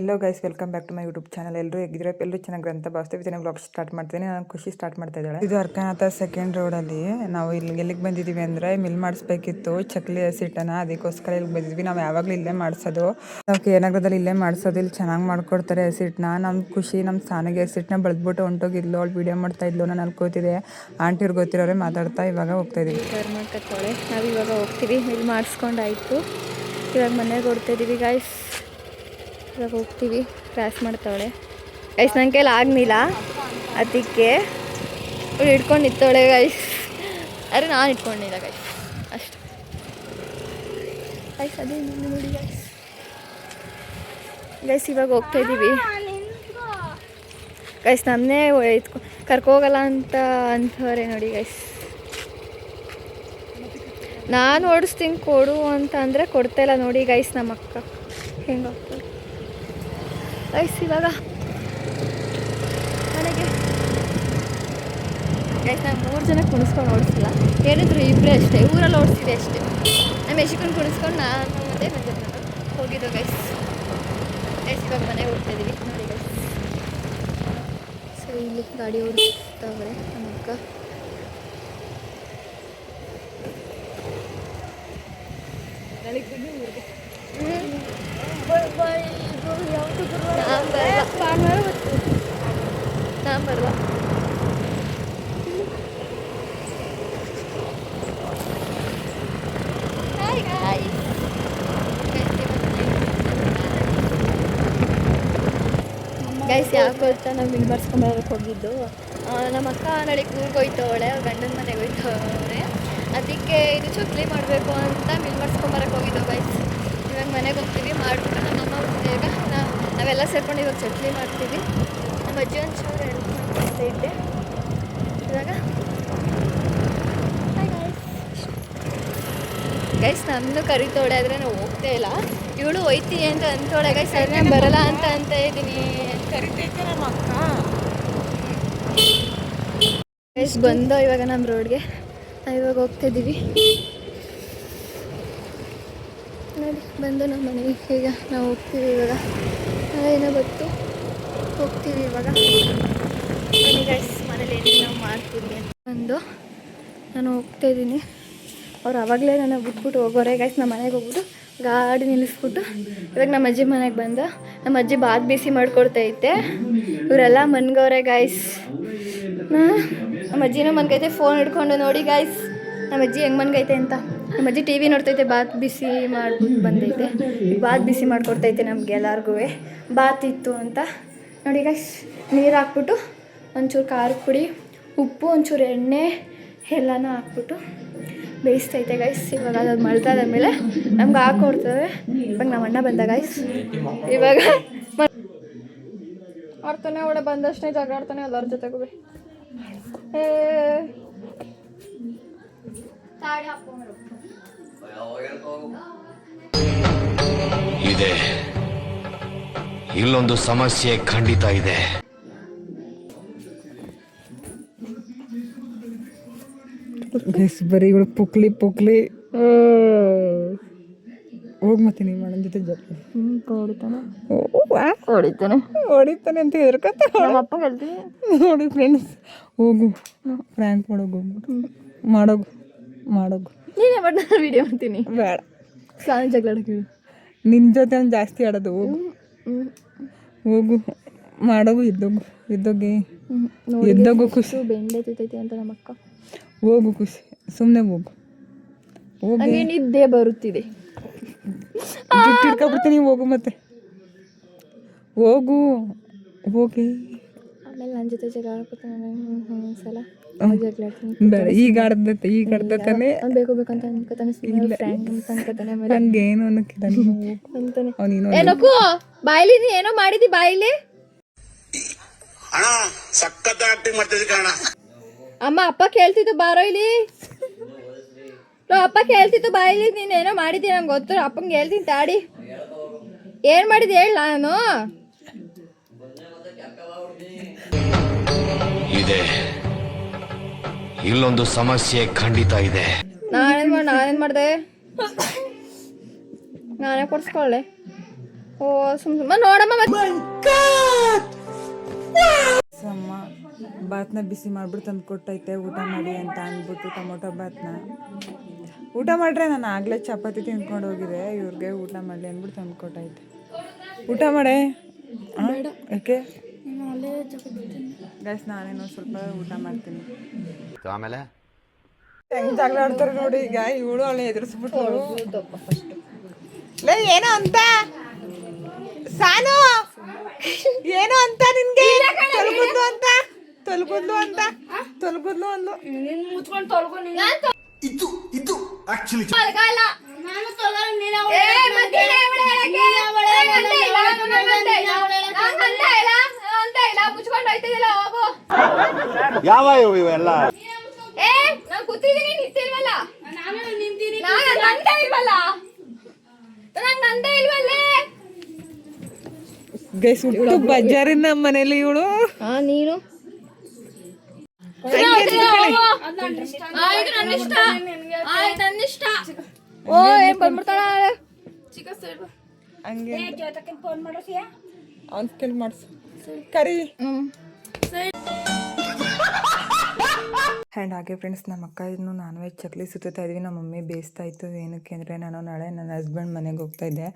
Hello guys, welcome back to my YouTube channel. ಎಲ್ಲರೂ ಹೇಗಿದ್ರೆ ಎಲ್ಲರೂ ಚೆನ್ನಾಗಿ ಅಂತ ಭಾವಿಸ್ತೀವಿ. ಇದನ್ನ ಬ್ಲಾಗ್ ಸ್ಟಾರ್ಟ್ ಮಾಡ್ತೀನಿ. ನಾನು ಖುಷಿ ಸ್ಟಾರ್ಟ್ ಮಾಡ್ತಾ ಇದ್ದಾಳೆ. ಇದು ಅರ್ಕನಾಥ ಸೆಕೆಂಡ್ ರೋಡಲ್ಲಿ ನಾವು ಎಲ್ಲಿಗೆ ಬಂದಿದ್ದೀವಿ ಅಂದರೆ ಮಿಲ್ ಮಾಡಿಸ್ಬೇಕಿತ್ತು ಚಕ್ಲಿ ಹಸಿಟ್ಟನ, ಅದಕ್ಕೋಸ್ಕರ ಇಲ್ಲಿಗೆ ಬಂದಿದ್ವಿ. ನಾವು ಯಾವಾಗಲೂ ಇಲ್ಲೇ ಮಾಡಿಸೋದು, ನಾವು ಕೇನಗರದಲ್ಲಿ ಇಲ್ಲೇ ಮಾಡಿಸೋದು. ಇಲ್ಲಿ ಚೆನ್ನಾಗಿ ಮಾಡ್ಕೊಡ್ತಾರೆ ಹಸಿಟ್ಟನ್ನ. ನಮ್ಮ ಖುಷಿ ನಮ್ಮ ಸಾನಿಗೆ ಹಸಿಟ್ಟನ್ನ ಬೆಳೆದ್ಬಿಟ್ಟು ಹೊಂಟೋಗಿದ್ಲು. ಅವಳು ವೀಡಿಯೋ ಮಾಡ್ತಾ ಇದ್ಲು, ನಾನು ಅನ್ಕೋತಿದ್ದೆ. ಆಂಟಿಯವ್ರು ಗೊತ್ತಿರೋರೆ ಮಾತಾಡ್ತಾ ಇವಾಗ ಹೋಗ್ತಾ ಇದೀವಿ. ನಾವು ಇವಾಗ ಹೋಗ್ತೀವಿ, ಮಿಲ್ ಮಾಡಿಸ್ಕೊಂಡಾಯ್ತು. ಇವಾಗ ಮನೆಗೆ ಹೊಡ್ತಾ ಇದೀವಿ ಗೈಸ್. ಇವಾಗ ಹೋಗ್ತೀವಿ. ಕ್ರಾಸ್ ಮಾಡ್ತಾವಳೆ ಗೈಸ್. ನನ್ನ ಕೈಲಿ ಆಗಲಿಲ್ಲ, ಅದಕ್ಕೆ ಇವಳು ಹಿಡ್ಕೊಂಡು ನಿಂತವಳೆ ಗೈಸ್. ಅರೆ ನಾನು ಇಟ್ಕೊಂಡಿಲ್ಲ ಗೈಸ್, ಅಷ್ಟು ಗೈಸ್. ಅದೇ ನೋಡಿ ಗೈಸ್. ಗೈಸ್ ಇವಾಗ ಹೋಗ್ತಾ ಇದ್ದೀವಿ ಗೈಸ್. ನಮ್ಮನ್ನೇ ಕರ್ಕೋಗಲ್ಲ ಅಂತ ಅಂಥವ್ರೆ ನೋಡಿ ಗೈಸ್. ನಾನು ಓಡಿಸ್ತೀನಿ ಕೊಡು ಅಂತ ಅಂದರೆ ಕೊಡ್ತಾಯಿಲ್ಲ ನೋಡಿ ಗೈಸ್. ನಮ್ಮ ಅಕ್ಕ ಹೆಂಗೆ ಹೋಗ್ತಾರೆ ಗೈಸ್. ಇವಾಗ ಮನೆಗೆ ಗೈಸ್. ನಾನು 3 ಜನ ಕುಣಿಸ್ಕೊಂಡು ಓಡಿಸಿಲ್ಲ, ಏನಿದ್ರು ಇಬ್ಬರೇ ಅಷ್ಟೇ. ಊರಲ್ಲಿ ಓಡಿಸಿದೆ ಅಷ್ಟೇ. ನಮ್ಮ ಯಶಿಕನ್ನು ಕುಣಿಸ್ಕೊಂಡು ನಾನು ಮತ್ತೆ ಮಂಜಪ್ಪನ ಹೋಗಿದ್ದು ಗೈಸ್. ಗೈಸ್ ಇವಾಗ ಮನೆಗೆ ಹೋಗ್ತಾಯಿದ್ದೀವಿ ನೋಡಿ ಗೈಸ್. ಸೊ ಇಲ್ಲಿ ಗಾಡಿ ಓಡಿಸ್ತಾವ್ರೆ ನಮ್ಮ ಅಕ್ಕ. ನಾನು ಬರಲ್ಲ. ಗೈಸ್ ಯಾಕೆ ಗೊತ್ತಾ, ನಾವು ಮಿಲ್ ಮಾಡಿಸ್ಕೊಂಬರಕ್ಕೆ ಹೋಗಿದ್ದು. ನಮ್ಮ ಅಕ್ಕ ನಾಳೆಗೆ ಊರಿಗೆ ಹೋಯ್ತವಳೆ, ಗಂಡನ ಮನೆಗೆ ಹೋಯ್ತವ್ರೆ. ಅದಕ್ಕೆ ಇದು ಚಕ್ಲಿ ಮಾಡಬೇಕು ಅಂತ ಮಿಲ್ ಮಾಡಿಸ್ಕೊಂಬರಕ್ಕೆ ಹೋಗಿದ್ದೋ ಗೈಸ್. ಇವಾಗ ಮನೆಗೆ ಹೋಗ್ತೀವಿ, ಮಾಡಿಬಿಟ್ಟು ನಮ್ಮಮ್ಮ ಬೇಗ ನಾವೆಲ್ಲ ಸೇರ್ಕೊಂಡು ಇವಾಗ ಚಟ್ನಿ ಮಾಡ್ತೀವಿ. ನಮ್ಮ ಅಜ್ಜಿ ಒಂದು ಚೂರು ಹೆಲ್ಪ್ ಮಾಡ್ತಾ ಇದ್ದೆ ಇವಾಗ. ಗೈಸ್ ನಮ್ಮನ್ನು ಕರಿತೋಳೆ, ಆದರೆ ನಾವು ಹೋಗ್ತಾ ಇಲ್ಲ. ಇವಳು ಹೋಯ್ತೀನಿ ಅಂತ ಅಂದ್ತೋಳೆ ಗೈಸ್. ಆದರೆ ನಾನು ಬರಲ್ಲ ಅಂತ ಇದ್ದೀನಿ. ಕರಿತೈತೆ ನಮ್ಮ ಅಕ್ಕ ಗೈಸ್. ಬಂದೋ ಇವಾಗ ನಮ್ಮ ರೋಡ್ಗೆ. ನಾವು ಇವಾಗ ಹೋಗ್ತಾಯಿದ್ದೀವಿ ನೋಡಿ. ಬಂದು ನಮ್ಮ ಮನೆಗೆ ಈಗ ನಾವು ಹೋಗ್ತೀವಿ. ಇವಾಗ ಏನೋ ಗೊತ್ತು ಹೋಗ್ತೀವಿ ಇವಾಗ. ಬನ್ನಿ ಗೈಸ್, ಮನೇಲಿ ಏನೇನು ನಾವು ಮಾಡ್ತೀವಿ ಅಂತ ಬಂದು ನಾನು ಹೋಗ್ತಾಯಿದ್ದೀನಿ. ಅವ್ರು ಆವಾಗಲೇ ನನ್ನ ಬಿಟ್ಬಿಟ್ಟು ಹೋಗೋರೆ ಗೈಸ್. ನಮ್ಮ ಮನೆಗೆ ಹೋಗ್ಬಿಟ್ಟು ಗಾಡಿ ನಿಲ್ಲಿಸ್ಬಿಟ್ಟು ಇವಾಗ ನಮ್ಮ ಅಜ್ಜಿ ಮನೆಗೆ ಬಂದು ನಮ್ಮ ಅಜ್ಜಿ ಬಾತ್ ಬಿಸಿ ಮಾಡ್ಕೊಡ್ತೈತೆ. ಇವರೆಲ್ಲ ಮನ್ಗವ್ರೆ ಗೈಸ್. ನಮ್ಮ ಅಜ್ಜಿನೂ ಮನ್ಗೈತೆ, ಫೋನ್ ಹಿಡ್ಕೊಂಡು ನೋಡಿ ಗೈಸ್ ನಮ್ಮ ಅಜ್ಜಿ ಹೆಂಗೆ ಮನ್ಗೈತೆ ಅಂತ. ನಮ್ಮ ಅಜ್ಜಿ ಟಿ ವಿ ನೋಡ್ತೈತೆ, ಬಾತ್ ಬಿಸಿ ಮಾಡ್ಬಿಟ್ಟು ಬಂದೈತೆ. ಬಾತ್ ಬಿಸಿ ಮಾಡ್ಕೊಡ್ತೈತೆ ನಮಗೆ ಎಲ್ಲರಿಗೂ. ಬಾತ್ ಇತ್ತು ಅಂತ ನೋಡಿ ಗೈಸ್. ನೀರು ಹಾಕ್ಬಿಟ್ಟು ಒಂಚೂರು ಖಾರದ ಪುಡಿ, ಉಪ್ಪು, ಒಂಚೂರು ಎಣ್ಣೆ ಎಲ್ಲನೂ ಹಾಕ್ಬಿಟ್ಟು ಬೇಯಿಸ್ತೈತೆ ಗೈಸ್. ಇವಾಗ ಅದು ಮಳ್ತಾದ್ಮೇಲೆ ನಮ್ಗೆ ಹಾಕೊಡ್ತೇವೆ. ಇವಾಗ ನಮ್ಮ ಅಣ್ಣ ಬಂದ ಗೈಸ್. ಇವಾಗ ಆಡ್ತಾನೆ ಅವಳೆ ಬಂದಷ್ಟೇ ಜಗಾಡ್ತಾನೆ ಎಲ್ಲರ ಜೊತೆಗೂ. ಇದೆ, ಇಲ್ಲೊಂದು ಸಮಸ್ಯೆ ಖಂಡಿತ ಇದೆ. ಬರೀ ಇವಳು ಪುಕ್ಲಿ ಹೋಗಿ ಮತ್ತೆ ನೀವು ಅಣ್ಣನ ಜೊತೆ ಹೊಡಿತಾನೆ ಅಂತ ಹೆದರ್ಕತ್ತ. ಅಪ್ಪ ಹೇಳ್ತೀನಿ ನೋಡಿ ಫ್ರೆಂಡ್ಸ್, ಹೋಗು ಫ್ರ್ಯಾಂಕ್ ಮಾಡೋಗು ನೀನೇ ಮಾಡಿ ನಾನು ವೀಡಿಯೋ ಮಾಡ್ತೀನಿ. ಬೇಡ, ನಾನು ಜಗಳಾಡಕ್ಕೆ ನಿನ್ನ ಜೊತೆ ನಾನು ಜಾಸ್ತಿ ಆಡೋದು. ಹೋಗು ಮಾಡೋಗು, ಎದ್ದೋಗು ಖುಷಿ. ಬೆಂಡೆ ತಿಂತೈತೆ ಅಂತ ನಮ್ಮ ಅಕ್ಕ. ಹೋಗು ಖುಷಿ, ಸುಮ್ಮನೆ ಹೋಗು. ನನಗೆ ನಿದ್ದೆ ಬರುತ್ತಿದೆ. ಇಟ್ಕೊಬಿಡ್ತೀನಿ. ಹೋಗು ಮತ್ತೆ ಹೋಗಿ ಆಮೇಲೆ ನನ್ನ ಜೊತೆ ಜಗಳ ಆಡ್ಕೊತಾನೆ ಒಂದ್ಸಲ. ಬೇಡ, ಈಗ ಆಡ್ದತಾನೆ ಬೇಕಂತ ಅನ್ಕೋತಾನೆ. ಹಂಗೇನು ಏನಕ್ಕೂ ಬಾಯ್ಲಿ ನೀ ಏನೋ ಮಾಡಿದಿ. ಬಾಯ್ಲಿ ಸಖತ್ ಆಕ್ಟಿಂಗ್ ಮಾಡ್ತಿದ್ದೆ ಕಣ. ಅಮ್ಮ ಅಪ್ಪ ಕೇಳ್ತಿದ್ದು ಬಾರೋ ಇಲ್ಲಿ. ಅಪ್ಪ ಕೇಳ್ತಿತ್ತು ಬಾಯಿಲಿ ನೀನೇನೋ ಮಾಡಿದ್ದೀನಿ ನಂಗೆ ಗೊತ್ತು. ಅಪ್ಪಂಗೆ ಹೇಳ್ತೀನಿ ತಾಡಿ. ಏನು ಮಾಡಿದ್ದು ಹೇಳ. ನಾನು ಇದೆ, ಇಲ್ಲೊಂದು ಸಮಸ್ಯೆ ಖಂಡಿತ ಇದೆ. ನಾನೇನು ಮಾಡಿದೆ? ನಾನೇ ಕೊಡ್ಸ್ಕೊಳ್ಳೆ. ಓ ಸುಮ್ಮ ನೋಡಮ್ಮ ಅಮ್ಮ ಬಾತ್ನ ಬಿಸಿ ಮಾಡ್ಬಿಟ್ಟು ತಂದು ಕೊಟ್ಟೈತೆ ಊಟ ಮಾಡಿ ಅಂತ ಅಂದ್ಬಿಟ್ಟು ಟೊಮೊಟೊ ಬಾತ್ನ ಊಟ ಮಾಡ್ರೆ ನಾನು ಆಗಲೇ ಚಪಾತಿ ತಿನ್ಕೊಂಡು ಹೋಗಿದೆ ಇವ್ರಿಗೆ ಊಟ ಮಾಡಲಿ ಅಂದ್ಬಿಟ್ಟು ತಂದು ಕೊಟ್ಟೈತೆ ಊಟ ಮಾಡೇ ಯಾಕೆ ಗೈಸ್ ನಾನೇನೋ ಸ್ವಲ್ಪ ಊಟ ಮಾಡ್ತೀನಿ ಆಮೇಲೆ ಹೆಂಗ್ ಜಗಳ ಆಡ್ತಾರೆ ನೋಡಿ ಈಗ ಇವಳು ಅವಳು ಎದುರಿಸ್ಬಿಟ್ಟು ಲೇ ಏನೋ ಅಂತ ಸಾನು ಏನೋ ಅಂತ ನಿನ್ಗೆ ತೊಲಗುದ್ಲು ಅಂತ ತೊಲಗುದ್ಲು ಅಂತ ತೊಲಗುದ್ಲು ಅಂದ್ಲು ಇದು ಆಕ್ಚುಲಿ ಯಾವ ಇವೆಲ್ಲ ಕೂತಿದ್ದೀನಿ ನಿಂತಿಲ್ವಲ್ಲ ನಂದೇ ಇಲ್ವಲ್ಲ ನಂದೇ ಇಲ್ವಲ್ಲೇ ಗೈಸ್ ಹುಟ್ಟು ಬಜಾರಿನ ನಮ್ಮ ಮನೇಲಿ ಇವಳು ನೀನು ಓ ಏನ್ ಬಂದ್ಬಿಡ್ತಾಳ ಹಂಗೆ ಅವ್ನ ಕೇಳಿ ಮಾಡಿಸು ಕರಿ ಆ್ಯಂಡ್ ಹಾಗೆ ಫ್ರೆಂಡ್ಸ್ ನಮ್ಮ ಅಕ್ಕ ಇನ್ನು ನಾನ್ ವೆಜ್ ಚಕ್ಲಿ ಸುತ್ತಾ ಇದ್ವಿ ನಮ್ಮ ಮಮ್ಮಿ ಬೇಯಿಸ್ತಾ ಇತ್ತು ಏನಕ್ಕೆ ಅಂದರೆ ನಾನು ನಾಳೆ ನನ್ನ ಹಸ್ಬೆಂಡ್ ಮನೆಗೆ ಹೋಗ್ತಾ ಇದ್ದೆ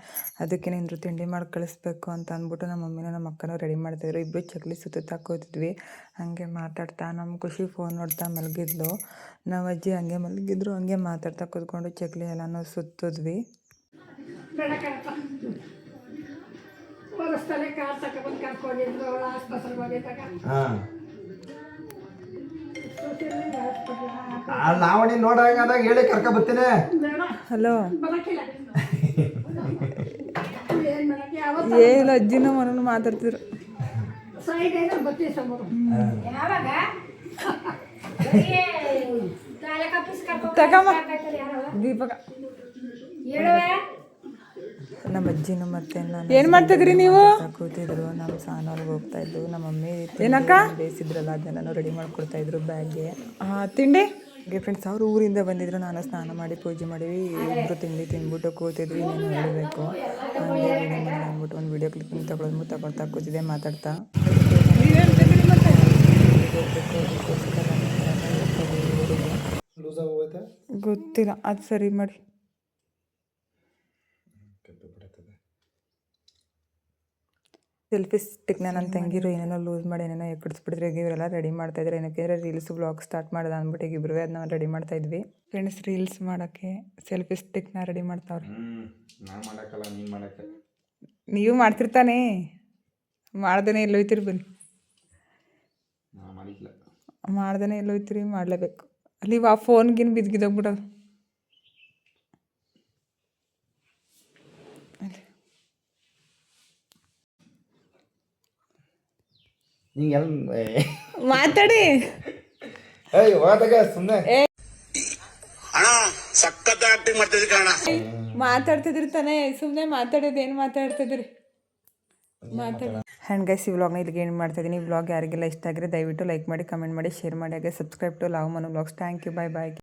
ಅದಕ್ಕೆ ಏನಾದ್ರು ತಿಂಡಿ ಮಾಡಿ ಕಳಿಸ್ಬೇಕು ಅಂತ ಅಂದ್ಬಿಟ್ಟು ನಮ್ಮ ಮಮ್ಮಿನೂ ನಮ್ಮ ಅಕ್ಕನೂ ರೆಡಿ ಮಾಡ್ತಾಯಿದ್ರು ಇಬ್ಬರು ಚಕ್ಲಿ ಸುತ್ತಾ ಕೂತಿದ್ವಿ ಹಾಗೆ ಮಾತಾಡ್ತಾ ನಮ್ಮ ಖುಷಿ ಫೋನ್ ನೋಡ್ತಾ ಮಲಗಿದ್ಲು ನಾವು ಅಜ್ಜಿ ಹಂಗೆ ಮಲಗಿದ್ರು ಹಂಗೆ ಮಾತಾಡ್ತಾ ಕೂತ್ಕೊಂಡು ಚಕ್ಲಿ ಎಲ್ಲನೂ ಸುತ್ತಿದ್ವಿ ನಾವಣಿ ನೋಡಂಗಾದಾಗ ಹೇಳಿ ಕರ್ಕ ಬರ್ತೀನಿ. ಹಲೋ ಏನು ಅಜ್ಜಿನ ಮನೂ ಮಾತಾಡ್ತಿದ್ರು ತಗಮ್ಮ ದೀಪಕ ನಮ್ಮ ಅಜ್ಜಿನೂ ಮತ್ತೆ ನಾನು ಏನು ಮಾಡ್ತಿದ್ರಿ ನೀವು ಕೂತಿದ್ರು ನಮ್ಮ ಸಾನವ್ರಿಗೆ ಹೋಗ್ತಾ ಇದ್ರು ನಮ್ಮ ಮಮ್ಮಿ ಏನಕ್ಕ ಬೇಯಿಸಿದ್ರಲ್ಲ ಅದನ್ನೆಲ್ಲ ರೆಡಿ ಮಾಡ್ಕೊಡ್ತಾ ಇದ್ರು ಬ್ಯಾಗ್ಗೆ ತಿಂಡಿ ಹಾಗೆ ಫ್ರೆಂಡ್ಸ್ ಅವ್ರು ಊರಿಂದ ಬಂದಿದ್ರು ನಾನು ಸ್ನಾನ ಮಾಡಿ ಪೂಜೆ ಮಾಡಿವಿ ಇಬ್ಬರು ತಿಂಡಿ ತಿಂದ್ಬಿಟ್ಟು ಕೂತಿದ್ವಿ ನೀನು ಹೇಳಬೇಕು ಹಂಗೆ ವಿಡಿಯೋ ಮಾಡಿ ಅಂದ್ಬಿಟ್ಟು ಒಂದು ವಿಡಿಯೋ ಕ್ಲಿಪ್ಪಿಂಗ್ ತಗೊಳ್ತಾ ಕೂತಿದ್ದೆ ಮಾತಾಡ್ತಾ ಗೊತ್ತಿಲ್ಲ ಅದು ಸರಿ ಮಾಡಿ ಸೆಲ್ಫಿ ಸ್ಟಿಕ್ನ ನನ್ನ ತಂಗಿರು ಏನೇನೋ ಲೂಸ್ ಮಾಡಿ ಏನೇನೋ ಎಕ್ಕಡಿಸ್ಬಿಟ್ಟಿದ್ರೆ ಈಗ ಇವರೆಲ್ಲ ರೆಡಿ ಮಾಡ್ತಾಯಿದ್ರು ಏನಕ್ಕೆ ಅಂದರೆ ರೀಲ್ಸ್ ಬ್ಲಾಗ್ ಸ್ಟಾರ್ಟ್ ಮಾಡೋದು ಅಂದ್ಬಿಟ್ಟು ಈಗ ಇಬ್ಬರು ಅದನ್ನ ರೆಡಿ ಮಾಡ್ತಾಯಿದ್ವಿ ಫ್ರೆಂಡ್ಸ್ ರೀಲ್ಸ್ ಮಾಡೋಕ್ಕೆ ಸೆಲ್ಫಿ ಸ್ಟಿಕ್ನ ರೆಡಿ ಮಾಡ್ತಾವ್ರೆ ನೀವು ಮಾಡ್ತಿರ್ತಾನೆ ಮಾಡ್ದೇ ಎಲ್ಲೋಯ್ತಿರಿ ಬನ್ನಿ ಮಾಡ್ದೇ ಎಲ್ಲೋಯ್ತಿರಿ ಮಾಡಲೇಬೇಕು ಅಲ್ಲಿ ಆ ಫೋನ್ಗಿನ್ ಬಿದ್ಗಿದೋಗ್ಬಿಡೋದು ಮಾತಾಡಿ ಸುಮ್ಮನೆ ಅಣ್ಣ ಸಖತ್ ಆಕ್ಟಿಂಗ್ ಮಾಡ್ತಿದ್ವಿ ಕಣ ಮಾತಾಡ್ತಿದ್ರಿ ತಾನೇ ಸುಮ್ಮನೆ ಮಾತಾಡೋದು ಏನು ಮಾತಾಡ್ತಿದ್ರಿ ಮಾತಾಡಿ ಹ್ಯಾಂಡ್ ಗೈಸ್ ಈ ವ್ಲಾಗ್ನ ಇಲ್ಲಿಗೆ ಏನು ಮಾಡ್ತಾಯಿದ್ದೀನಿ ಈ ವ್ಲಾಗ್ ಯಾರಿಗೆಲ್ಲ ಇಷ್ಟ ಆಗಿದ್ರೆ ದಯವಿಟ್ಟು ಲೈಕ್ ಮಾಡಿ ಕಮೆಂಟ್ ಮಾಡಿ ಶೇರ್ ಮಾಡಿ ಹಾಗೆ subscribe to love Manu vlogs thank you bye bye